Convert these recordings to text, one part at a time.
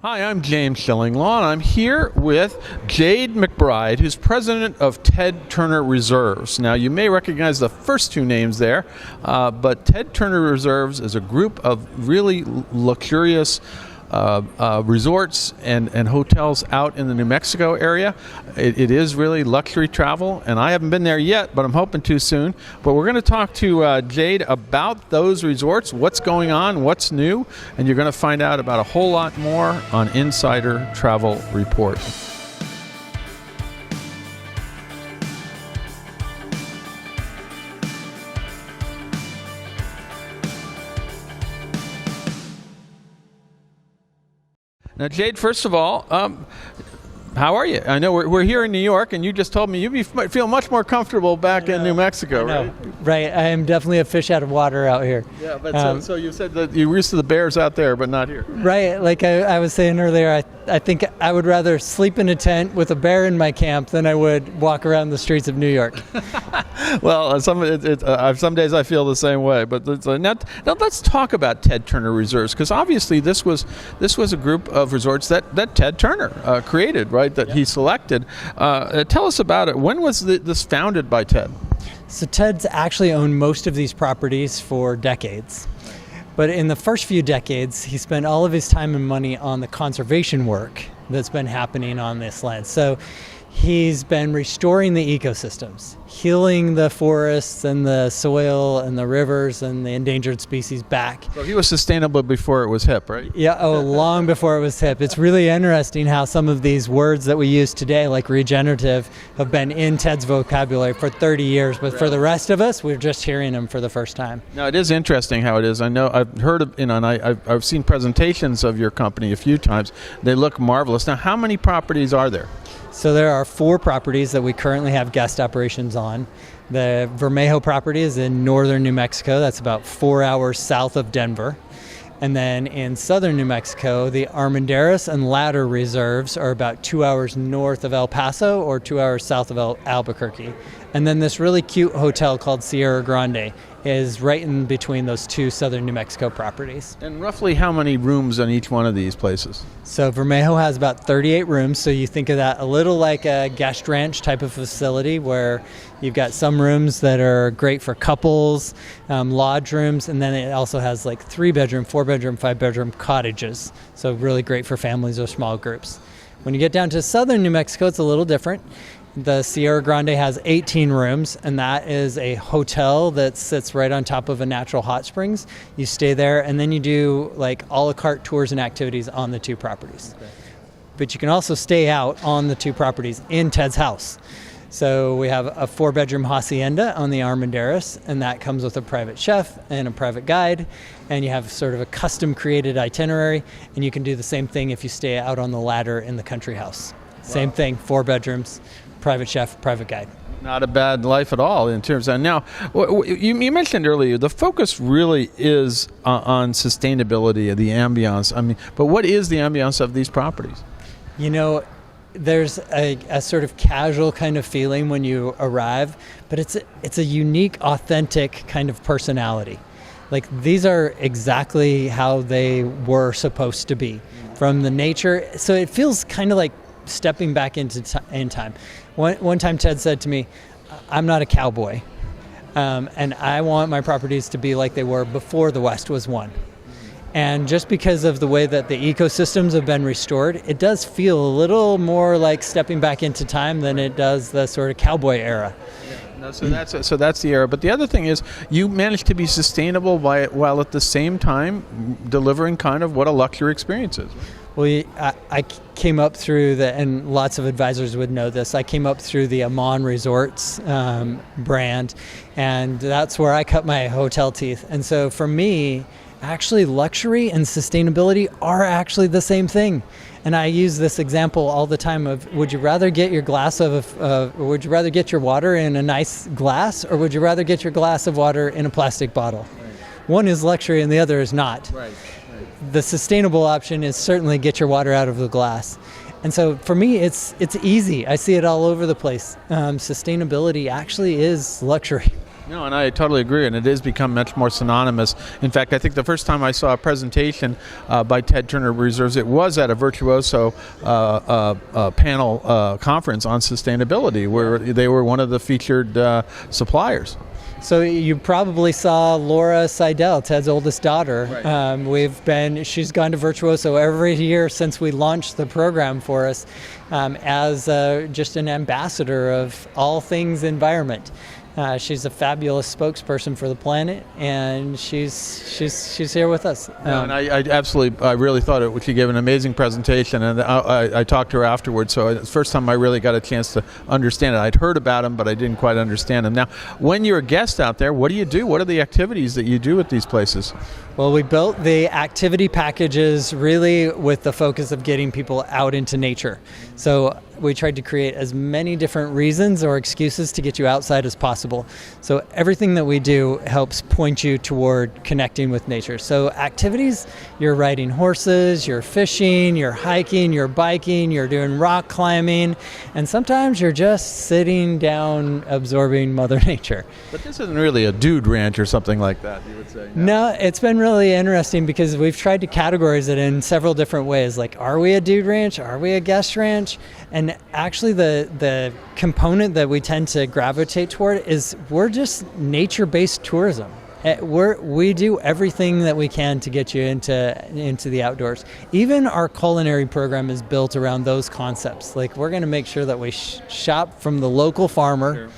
Hi, I'm James Shillinglaw, and I'm here with Jade McBride, who's president of Ted Turner Reserves. Now, you may recognize the first two names there, but Ted Turner Reserves is a group of really luxurious resorts and hotels out in the New Mexico area. It is really luxury travel, and I haven't been there yet, but I'm hoping to soon. But we're going to talk to Jade about those resorts, what's going on, what's new, and you're going to find out about a whole lot more on Insider Travel Report. Now, Jade, first of all, how are you? I know we're here in New York, and you just told me you feel much more comfortable back in New Mexico, right? Right. I am definitely a fish out of water out here. Yeah, but so you said that you were used to the bears out there, but not here. Right. Like I was saying earlier, I think I would rather sleep in a tent with a bear in my camp than I would walk around the streets of New York. Well, some days I feel the same way. But now let's talk about Ted Turner Reserves, because obviously this was a group of resorts that Ted Turner created, right? That he selected. Tell us about it. When was this founded by Ted? So Ted's actually owned most of these properties for decades. But in the first few decades, he spent all of his time and money on the conservation work that's been happening on this land. So he's been restoring the ecosystems, healing the forests and the soil and the rivers and the endangered species back. So he was sustainable before it was hip, right? Yeah, long before it was hip. It's really interesting how some of these words that we use today, like regenerative, have been in Ted's vocabulary for 30 years, but for the rest of us, we're just hearing them for the first time. Now, it is interesting how it is. I know I've heard of, and I've seen presentations of your company a few times. They look marvelous. Now, how many properties are there? So there are 4 properties that we currently have guest operations on. The Vermejo property is in northern New Mexico. That's about 4 hours south of Denver. And then in southern New Mexico, the Armendaris and Ladder reserves are about 2 hours north of El Paso or 2 hours south of Albuquerque. And then this really cute hotel called Sierra Grande is right in between those 2 southern New Mexico properties. And roughly how many rooms on each one of these places? So Vermejo has about 38 rooms, so you think of that a little like a guest ranch type of facility where you've got some rooms that are great for couples, lodge rooms, and then it also has like 3-bedroom, 4-bedroom, 5-bedroom cottages, so really great for families or small groups. When you get down to southern New Mexico, it's a little different. The Sierra Grande has 18 rooms, and that is a hotel that sits right on top of a natural hot springs. You stay there, and then you do like a la carte tours and activities on the 2 properties. Okay. But you can also stay out on the 2 properties in Ted's house. So we have a 4-bedroom hacienda on the Armendaris, and that comes with a private chef and a private guide, and you have sort of a custom-created itinerary, and you can do the same thing if you stay out on the Ladder in the country house. Wow. Same thing, 4 bedrooms. Private chef, private guide. Not a bad life at all in terms of. Now, you mentioned earlier, the focus really is on sustainability, the ambiance. I mean, but what is the ambiance of these properties? You know, there's a sort of casual kind of feeling when you arrive, but it's a unique, authentic kind of personality. Like, these are exactly how they were supposed to be from the nature. So it feels kind of like stepping back into in time. One time Ted said to me, I'm not a cowboy, and I want my properties to be like they were before the West was won. And just because of the way that the ecosystems have been restored, it does feel a little more like stepping back into time than it does the sort of cowboy era. No, so that's the era. But the other thing is, you managed to be sustainable while at the same time delivering kind of what a luxury experience is. Well, I came up through and lots of advisors would know this, I came up through the Aman Resorts brand, and that's where I cut my hotel teeth. And so for me, actually luxury and sustainability are actually the same thing. And I use this example all the time of, would you rather get your would you rather get your water in a nice glass, or would you rather get your glass of water in a plastic bottle? Right. One is luxury and the other is not. Right. The sustainable option is certainly get your water out of the glass. And so for me, it's easy. I see it all over the place. Sustainability actually is luxury. No, and I totally agree, and it has become much more synonymous. In fact, I think the first time I saw a presentation by Ted Turner Reserves, it was at a Virtuoso panel conference on sustainability, where they were one of the featured suppliers. So you probably saw Laura Seidel, Ted's oldest daughter. Right. She's gone to Virtuoso every year since we launched the program for us, as just an ambassador of all things environment. She's a fabulous spokesperson for the planet, and she's here with us. No, and I really thought she gave an amazing presentation, and I talked to her afterwards, so it's the first time I really got a chance to understand it. I'd heard about them, but I didn't quite understand them. Now, when you're a guest out there, what do you do? What are the activities that you do at these places? Well, we built the activity packages really with the focus of getting people out into nature. So we tried to create as many different reasons or excuses to get you outside as possible. So everything that we do helps point you toward connecting with nature. So activities, you're riding horses, you're fishing, you're hiking, you're biking, you're doing rock climbing, and sometimes you're just sitting down absorbing Mother Nature. But this isn't really a dude ranch or something like that, you would say. No, it's been really interesting because we've tried to categorize it in several different ways. Like, are we a dude ranch? Are we a guest ranch? And actually the component that we tend to gravitate toward is we're just nature-based tourism. We do everything that we can to get you into the outdoors. Even our culinary program is built around those concepts. Like, we're going to make sure that we shop from the local farmer. Sure.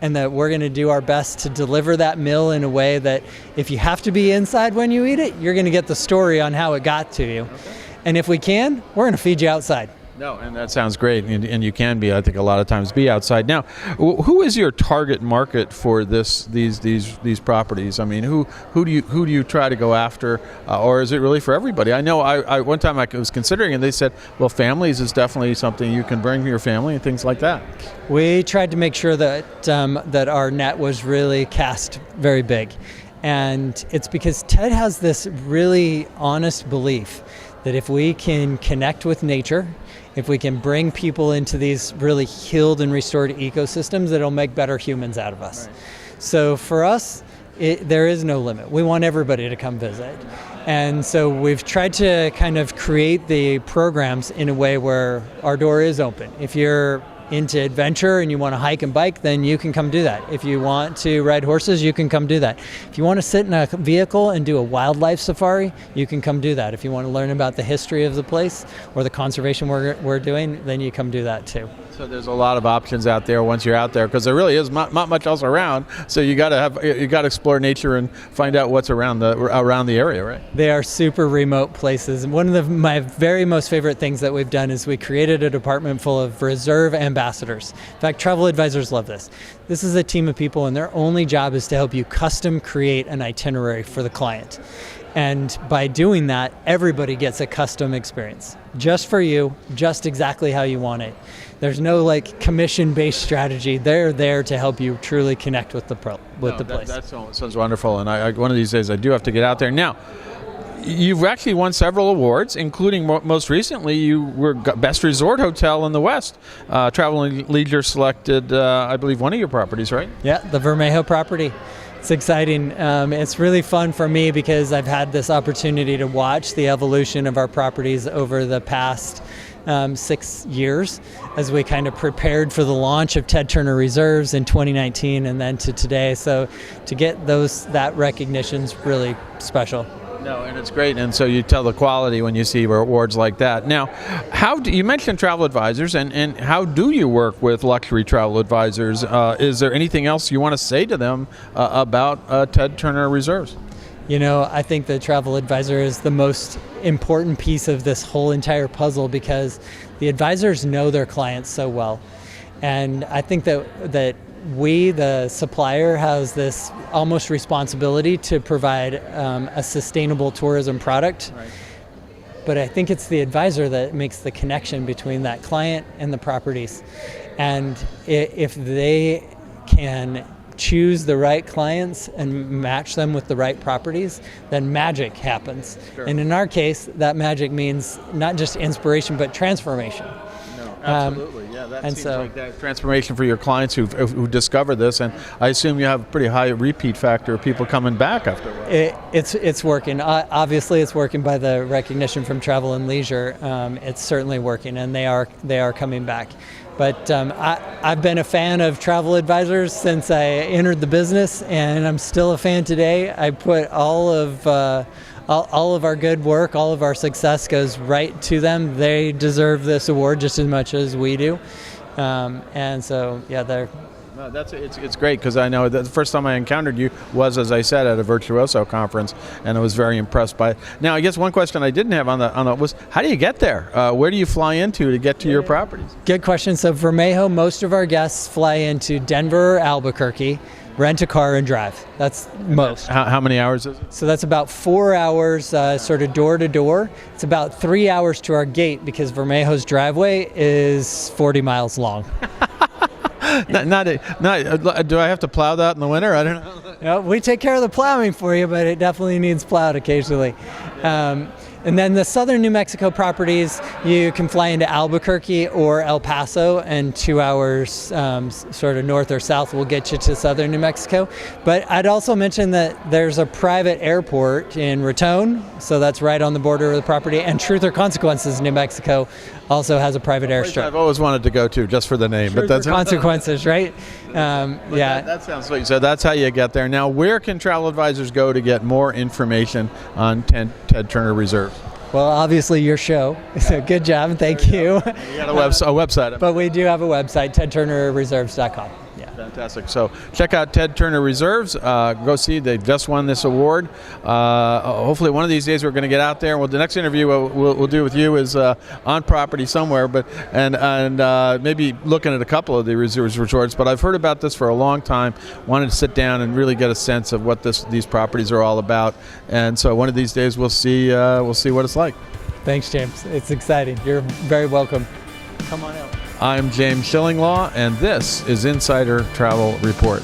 And that we're going to do our best to deliver that meal in a way that if you have to be inside when you eat it, you're going to get the story on how it got to you. Okay. And if we can, we're going to feed you outside. No, and that sounds great, and you can be, I think, a lot of times be outside. Now, who is your target market for these properties? I mean, who do you try to go after, or is it really for everybody? I know I one time I was considering, and they said, well, families is definitely something you can bring your family and things like that. We tried to make sure that that our net was really cast very big, and it's because Ted has this really honest belief that if we can connect with nature, if we can bring people into these really healed and restored ecosystems, it'll make better humans out of us. Right. So for us, there is no limit. We want everybody to come visit. And so we've tried to kind of create the programs in a way where our door is open. If you're into adventure and you want to hike and bike, then you can come do that. If you want to ride horses, you can come do that. If you want to sit in a vehicle and do a wildlife safari, you can come do that. If you want to learn about the history of the place or the conservation we're doing, then you come do that too. So there's a lot of options out there once you're out there, because there really is not much else around. So you got to explore nature and find out what's around the area, right? They are super remote places. And one of my very most favorite things that we've done is we created a department full of reserve ambassadors. In fact, travel advisors love this. This is a team of people, and their only job is to help you custom create an itinerary for the client. And by doing that, everybody gets a custom experience, just for you, just exactly how you want it. There's no commission-based strategy. They're there to help you truly connect with the place. That sounds wonderful, and one of these days I do have to get out there. Now, you've actually won several awards, including most recently you were Best Resort Hotel in the West. Travel and Leisure selected, I believe, one of your properties, right? Yeah, the Vermejo property. It's exciting. It's really fun for me because I've had this opportunity to watch the evolution of our properties over the past 6 years as we kind of prepared for the launch of Ted Turner Reserves in 2019 and then to today. So to get that recognition's really special. No, and it's great, and so you tell the quality when you see awards like that. Now, you mentioned travel advisors, and how do you work with luxury travel advisors? Is there anything else you want to say to them about Ted Turner Reserves? You know, I think the travel advisor is the most important piece of this whole entire puzzle because the advisors know their clients so well. And I think that we, the supplier, has this almost responsibility to provide a sustainable tourism product. Right. But I think it's the advisor that makes the connection between that client and the properties. And if they can choose the right clients and match them with the right properties, then magic happens. Sure. And in our case, that magic means not just inspiration, but transformation. Absolutely, yeah. That and seems so- like that transformation for your clients who discover this, and I assume you have a pretty high repeat factor of people coming back after a while. It's working. Obviously, it's working by the recognition from Travel and Leisure. It's certainly working, and they are coming back. But I've been a fan of Travel Advisors since I entered the business, and I'm still a fan today. I put all of our good work, all of our success goes right to them. They deserve this award just as much as we do. And so, yeah, they're... No, it's great because I know that the first time I encountered you was, as I said, at a Virtuoso conference, and I was very impressed by it. Now, I guess one question I didn't have on the was, how do you get there? Where do you fly into to get to your properties? Good question. So Vermejo, most of our guests fly into Denver or Albuquerque, rent a car and drive. That's most. How many hours is it? So that's about 4 hours, sort of door to door. It's about 3 hours to our gate because Vermejo's driveway is 40 miles long. Do I have to plow that in the winter? I don't know. You know, we take care of the plowing for you, but it definitely needs plowed occasionally. And then the southern New Mexico properties, you can fly into Albuquerque or El Paso, and 2 hours sort of north or south will get you to southern New Mexico. But I'd also mention that there's a private airport in Raton, so that's right on the border of the property, and Truth or Consequences, New Mexico, also has a private airstrip. I've always wanted to go to just for the name, but that's Consequences, right? Yeah. That sounds sweet. So that's how you get there. Now, where can travel advisors go to get more information on Ted Turner Reserves? Well, obviously your show. So good job, thank you. You got a website. But we do have a website, tedturnerreserves.com. Yeah. Fantastic. So check out Ted Turner Reserves. Go see. They've just won this award. Hopefully one of these days we're going to get out there. Well, the next interview we'll do with you is on property somewhere, but and maybe looking at a couple of the resorts. But I've heard about this for a long time. Wanted to sit down and really get a sense of what these properties are all about. And so one of these days we'll see what it's like. Thanks, James. It's exciting. You're very welcome. Come on out. I'm James Shillinglaw, and this is Insider Travel Report.